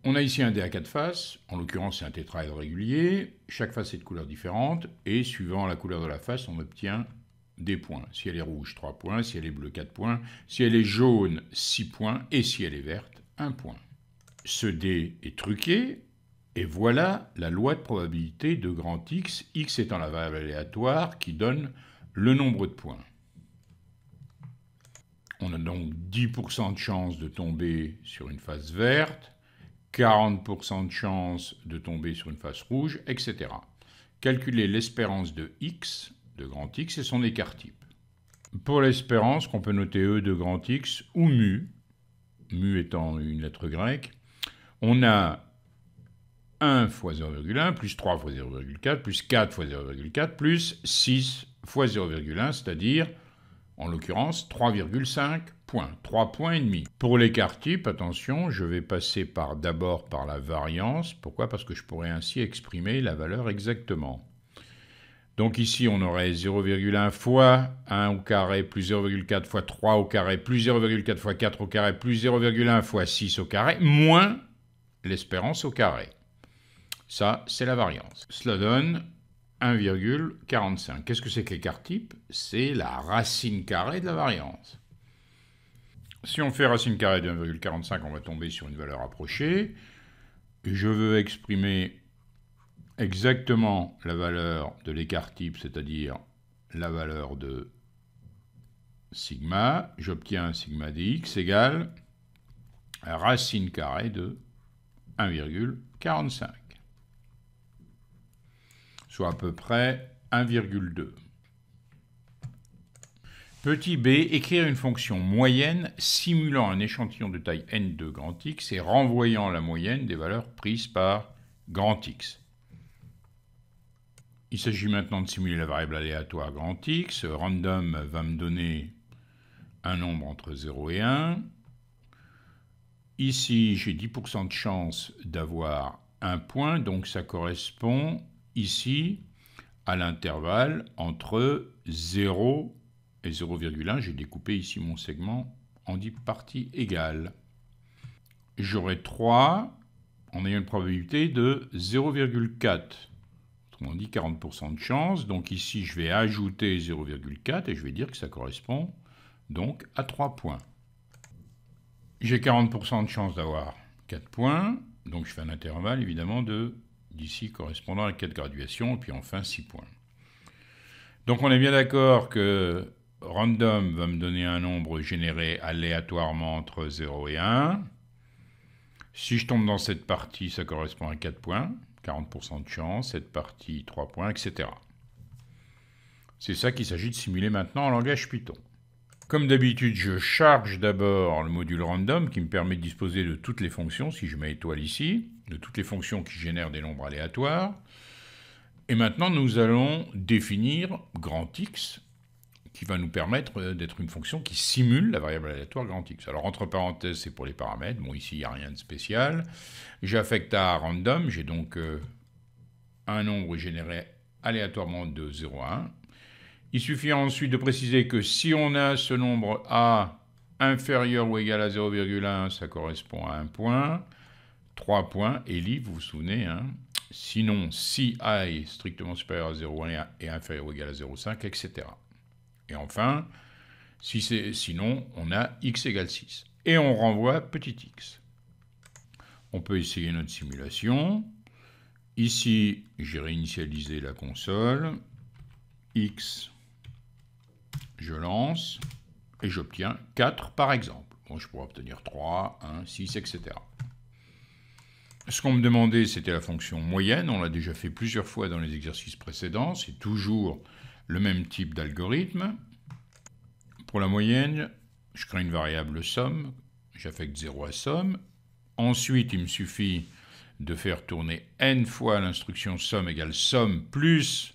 On a ici un dé à 4 faces, en l'occurrence c'est un tétraèdre régulier, chaque face est de couleur différente, et suivant la couleur de la face, on obtient des points. Si elle est rouge, 3 points, si elle est bleue, 4 points, si elle est jaune, 6 points, et si elle est verte, 1 point. Ce dé est truqué, et voilà la loi de probabilité de grand X, X étant la variable aléatoire qui donne le nombre de points. On a donc 10% de chance de tomber sur une face verte, 40% de chance de tomber sur une face rouge, etc. Calculer l'espérance de X, de grand X, et son écart type. Pour l'espérance, qu'on peut noter E de grand X ou mu, mu étant une lettre grecque, on a 1 fois 0,1, plus 3 fois 0,4, plus 4 fois 0,4, plus 6 fois 0,1, c'est-à-dire, en l'occurrence, 3,5 points, 3 points et demi. Pour l'écart type, attention, je vais passer d'abord par la variance. Pourquoi? Parce que je pourrais ainsi exprimer la valeur exactement. Donc ici, on aurait 0,1 fois 1 au carré, plus 0,4 fois 3 au carré, plus 0,4 fois 4 au carré, plus 0,1 fois 6 au carré, moins l'espérance au carré. Ça, c'est la variance. Cela donne 1,45. Qu'est-ce que c'est que l'écart type? C'est la racine carrée de la variance. Si on fait racine carrée de 1,45, on va tomber sur une valeur approchée. Je veux exprimer exactement la valeur de l'écart type, c'est-à-dire la valeur de sigma. J'obtiens sigma dx égale racine carrée de 1,45. Soit à peu près 1,2. Petit b, écrire une fonction moyenne simulant un échantillon de taille n de grand X et renvoyant la moyenne des valeurs prises par grand X. Il s'agit maintenant de simuler la variable aléatoire grand X. Random va me donner un nombre entre 0 et 1. Ici, j'ai 10% de chance d'avoir un point, donc ça correspond ici à l'intervalle entre 0 et 0,1. J'ai découpé ici mon segment en 10 parties égales. J'aurai 3 en ayant une probabilité de 0,4. Autrement dit, 40% de chance. Donc ici, je vais ajouter 0,4 et je vais dire que ça correspond donc à 3 points. J'ai 40% de chance d'avoir 4 points. Donc je fais un intervalle évidemment d'ici correspondant à 4 graduations et puis enfin 6 points. Donc on est bien d'accord que random va me donner un nombre généré aléatoirement entre 0 et 1. Si je tombe dans cette partie, ça correspond à 4 points, 40% de chance, cette partie 3 points, etc. C'est ça qu'il s'agit de simuler maintenant en langage Python. Comme d'habitude, je charge d'abord le module random qui me permet de disposer de toutes les fonctions, si je mets étoile ici, de toutes les fonctions qui génèrent des nombres aléatoires. Et maintenant, nous allons définir grand X, qui va nous permettre d'être une fonction qui simule la variable aléatoire grand X. Alors, entre parenthèses, c'est pour les paramètres. Bon, ici, il n'y a rien de spécial. J'affecte à random. J'ai donc un nombre généré aléatoirement de 0 à 1. Il suffit ensuite de préciser que si on a ce nombre A inférieur ou égal à 0,1, ça correspond à 1 point, 3 points, et li, vous vous souvenez, hein. Sinon, si A est strictement supérieur à 0,1 et inférieur ou égal à 0,5, etc. Et enfin, sinon, on a x égale 6. Et on renvoie petit x. On peut essayer notre simulation. Ici, j'ai réinitialisé la console. X, je lance, et j'obtiens 4 par exemple. Bon, je pourrais obtenir 3, 1, 6, etc. Ce qu'on me demandait, c'était la fonction moyenne. On l'a déjà fait plusieurs fois dans les exercices précédents. C'est toujours le même type d'algorithme. Pour la moyenne, je crée une variable somme. J'affecte 0 à somme. Ensuite, il me suffit de faire tourner n fois l'instruction somme égale somme plus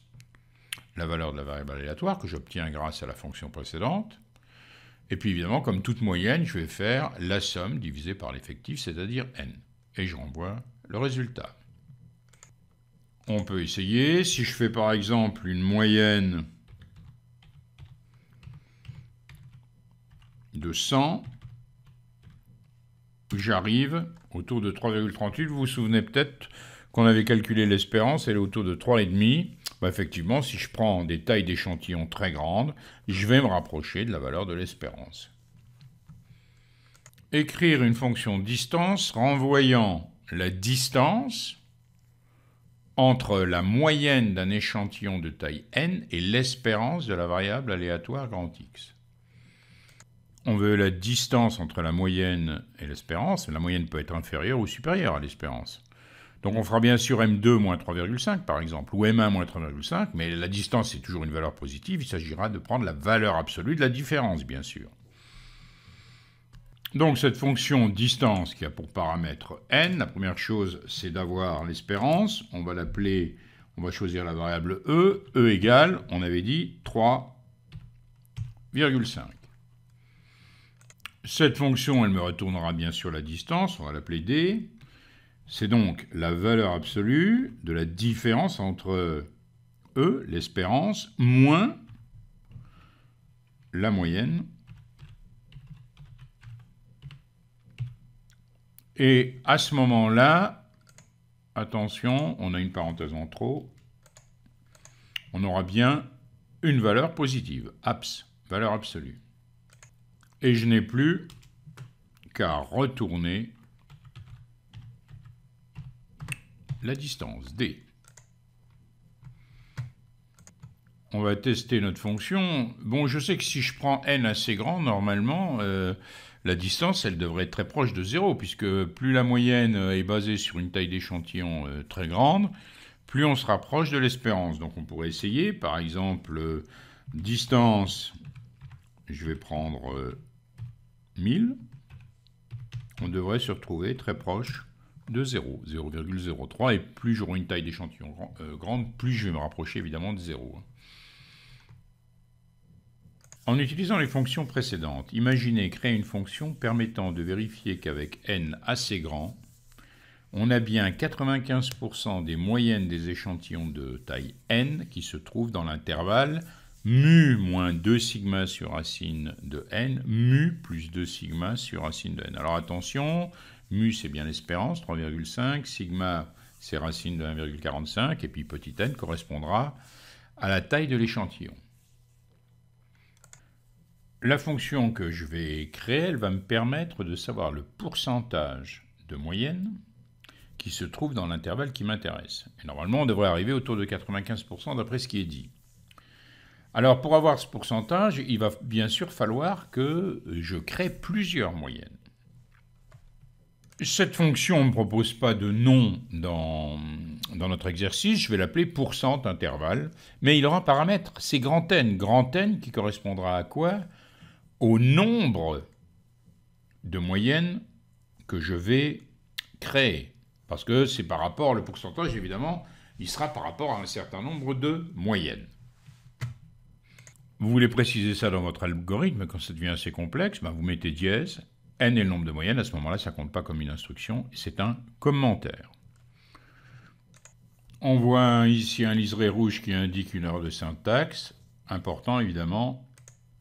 la valeur de la variable aléatoire que j'obtiens grâce à la fonction précédente. Et puis évidemment, comme toute moyenne, je vais faire la somme divisée par l'effectif, c'est-à-dire n. Et je renvoie le résultat. On peut essayer. Si je fais par exemple une moyenne de 100, j'arrive autour de 3,38. Vous vous souvenez peut-être qu'on avait calculé l'espérance, elle est autour de 3,5. Bah, effectivement, si je prends des tailles d'échantillons très grandes, je vais me rapprocher de la valeur de l'espérance. Écrire une fonction distance renvoyant la distance entre la moyenne d'un échantillon de taille n et l'espérance de la variable aléatoire grand X. On veut la distance entre la moyenne et l'espérance. La moyenne peut être inférieure ou supérieure à l'espérance. Donc on fera bien sûr M2 moins 3,5 par exemple, ou M1 moins 3,5, mais la distance est toujours une valeur positive. Il s'agira de prendre la valeur absolue de la différence, bien sûr. Donc cette fonction distance qui a pour paramètre n, la première chose c'est d'avoir l'espérance. On va l'appeler, on va choisir la variable e. E égale, on avait dit 3,5. Cette fonction, elle me retournera bien sûr la distance, on va l'appeler d. C'est donc la valeur absolue de la différence entre e, l'espérance, moins la moyenne. Et à ce moment-là, attention, on a une parenthèse en trop, on aura bien une valeur positive, abs, valeur absolue. Et je n'ai plus qu'à retourner la distance, d. On va tester notre fonction. Bon, je sais que si je prends n assez grand, normalement, la distance, elle devrait être très proche de 0, puisque plus la moyenne est basée sur une taille d'échantillon très grande, plus on se rapproche de l'espérance. Donc on pourrait essayer, par exemple, distance, je vais prendre 1000, on devrait se retrouver très proche de 0, 0,03, et plus j'aurai une taille d'échantillon grande, plus je vais me rapprocher évidemment de 0. En utilisant les fonctions précédentes, imaginez créer une fonction permettant de vérifier qu'avec n assez grand, on a bien 95% des moyennes des échantillons de taille n qui se trouvent dans l'intervalle mu moins 2 sigma sur racine de n, mu plus 2 sigma sur racine de n. Alors attention, mu c'est bien l'espérance, 3,5, sigma c'est racine de 1,45, et puis petit n correspondra à la taille de l'échantillon. La fonction que je vais créer, elle va me permettre de savoir le pourcentage de moyenne qui se trouve dans l'intervalle qui m'intéresse. Et normalement, on devrait arriver autour de 95% d'après ce qui est dit. Alors, pour avoir ce pourcentage, il va bien sûr falloir que je crée plusieurs moyennes. Cette fonction ne me propose pas de nom dans notre exercice, je vais l'appeler pourcent intervalle, mais il aura un paramètre, c'est grand N qui correspondra à quoi? Au nombre de moyennes que je vais créer. Parce que c'est par rapport, le pourcentage évidemment, il sera par rapport à un certain nombre de moyennes. Vous voulez préciser ça dans votre algorithme, quand ça devient assez complexe, ben vous mettez dièse, n est le nombre de moyennes, à ce moment-là ça ne compte pas comme une instruction, c'est un commentaire. On voit ici un liseré rouge qui indique une erreur de syntaxe, important évidemment,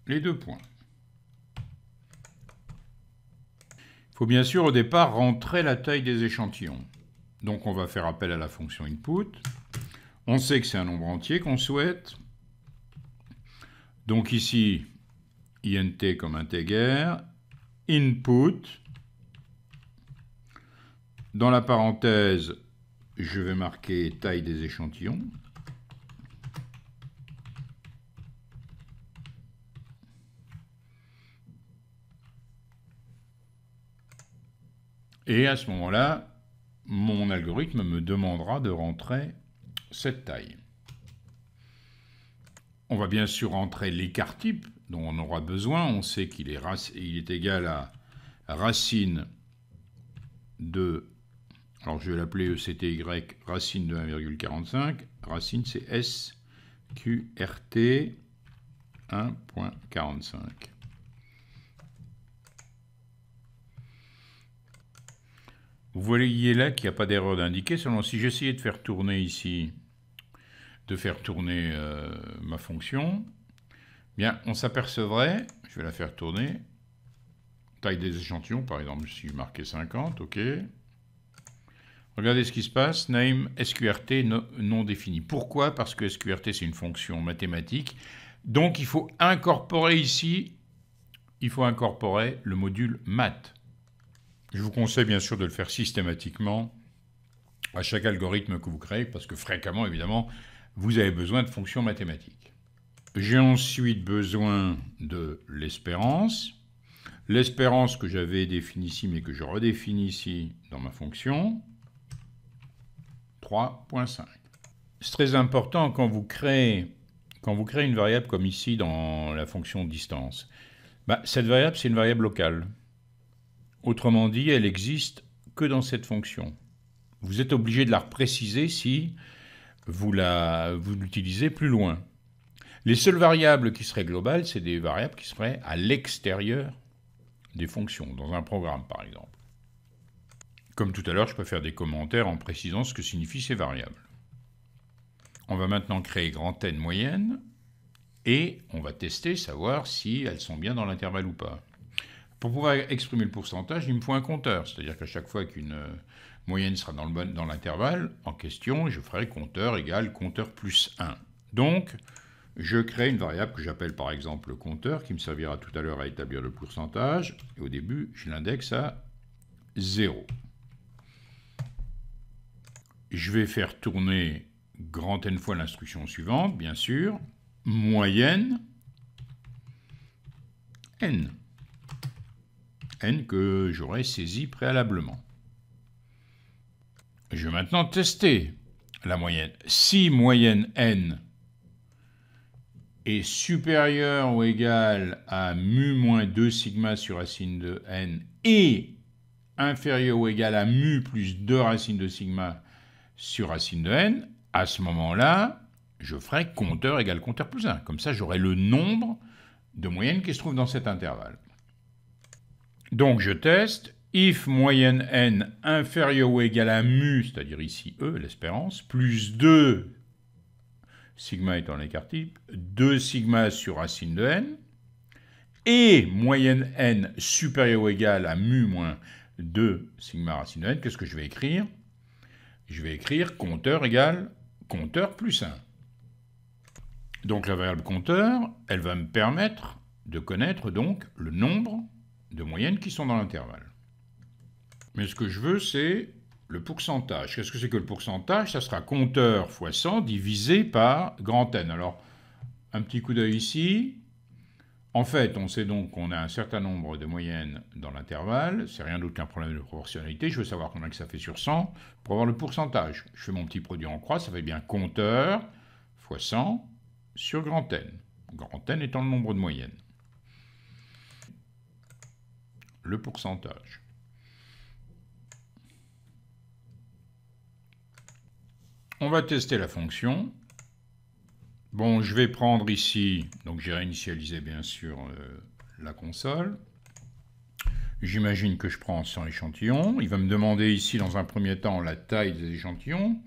les deux points. Il faut bien sûr au départ rentrer la taille des échantillons. Donc on va faire appel à la fonction input. On sait que c'est un nombre entier qu'on souhaite. Donc ici, int comme integer, input. Dans la parenthèse, je vais marquer taille des échantillons. Et à ce moment-là, mon algorithme me demandera de rentrer cette taille. On va bien sûr rentrer l'écart type dont on aura besoin. On sait qu'il est égal à racine de, alors je vais l'appeler ECTY, racine de 1,45. Racine c'est SQRT 1.45. Vous voyez là qu'il n'y a pas d'erreur d'indiquer, seulement si j'essayais de faire tourner ici, ma fonction, bien on s'apercevrait, je vais la faire tourner, Taille des échantillons, par exemple, si je marquais 50, ok. Regardez ce qui se passe, name SQRT non défini. Pourquoi? Parce que SQRT, c'est une fonction mathématique. Donc, il faut incorporer ici, le module math. Je vous conseille bien sûr de le faire systématiquement à chaque algorithme que vous créez, parce que fréquemment, évidemment, vous avez besoin de fonctions mathématiques. J'ai ensuite besoin de l'espérance. L'espérance que j'avais définie ici, mais que je redéfinis ici dans ma fonction, 3.5. C'est très important quand vous créez une variable comme ici dans la fonction distance. Cette variable, c'est une variable locale. Autrement dit, elle existe que dans cette fonction. Vous êtes obligé de la repréciser si vous l'utilisez plus loin. Les seules variables qui seraient globales, c'est des variables qui seraient à l'extérieur des fonctions, dans un programme par exemple. Comme tout à l'heure, je peux faire des commentaires en précisant ce que signifient ces variables. On va maintenant créer grand N moyenne et on va tester, savoir si elles sont bien dans l'intervalle ou pas. Pour pouvoir exprimer le pourcentage, il me faut un compteur, c'est-à-dire qu'à chaque fois qu'une moyenne sera dans l'intervalle en question, je ferai compteur égale compteur plus 1. Donc, je crée une variable que j'appelle par exemple compteur, qui me servira tout à l'heure à établir le pourcentage. Et au début, je l'indexe à 0. Je vais faire tourner grand N fois l'instruction suivante, bien sûr, moyenne N. N que j'aurais saisi préalablement. Je vais maintenant tester la moyenne. Si moyenne N est supérieure ou égale à mu moins 2 sigma sur racine de N et inférieure ou égale à mu plus 2 racine de sigma sur racine de N, à ce moment-là, je ferai compteur égale compteur plus 1. Comme ça, j'aurai le nombre de moyennes qui se trouvent dans cet intervalle. Donc, je teste. If moyenne N inférieure ou égale à mu, c'est-à-dire ici E, l'espérance, plus 2, sigma étant l'écart type, 2 sigma sur racine de N, et moyenne N supérieure ou égale à mu moins 2 sigma racine de N, qu'est-ce que je vais écrire? Je vais écrire compteur égale compteur plus 1. Donc la variable compteur, elle va me permettre de connaître donc le nombre de moyennes qui sont dans l'intervalle. Mais ce que je veux, c'est le pourcentage. Qu'est-ce que c'est que le pourcentage? Ça sera compteur fois 100 divisé par grand N. Alors, un petit coup d'œil ici. En fait, on sait donc qu'on a un certain nombre de moyennes dans l'intervalle. C'est rien d'autre qu'un problème de proportionnalité. Je veux savoir combien que ça fait sur 100 pour avoir le pourcentage. Je fais mon petit produit en croix, ça fait bien compteur fois 100 sur grand N. Grand N étant le nombre de moyennes. Le pourcentage. On va tester la fonction. Bon, je vais prendre ici, donc j'ai réinitialisé bien sûr la console. J'imagine que je prends 100 échantillons. Il va me demander ici dans un premier temps la taille des échantillons.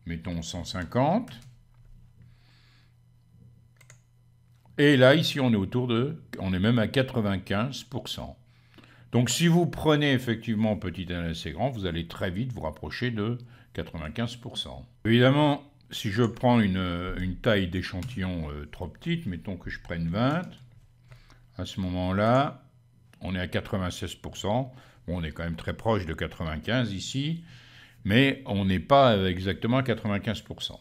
Mettons 150. Et là, ici, on est même à 95%. Donc si vous prenez effectivement petit n assez grand, vous allez très vite vous rapprocher de 95%. Évidemment, si je prends une taille d'échantillon trop petite, mettons que je prenne 20, à ce moment-là, on est à 96%. Bon, on est quand même très proche de 95 ici, mais on n'est pas exactement à 95%.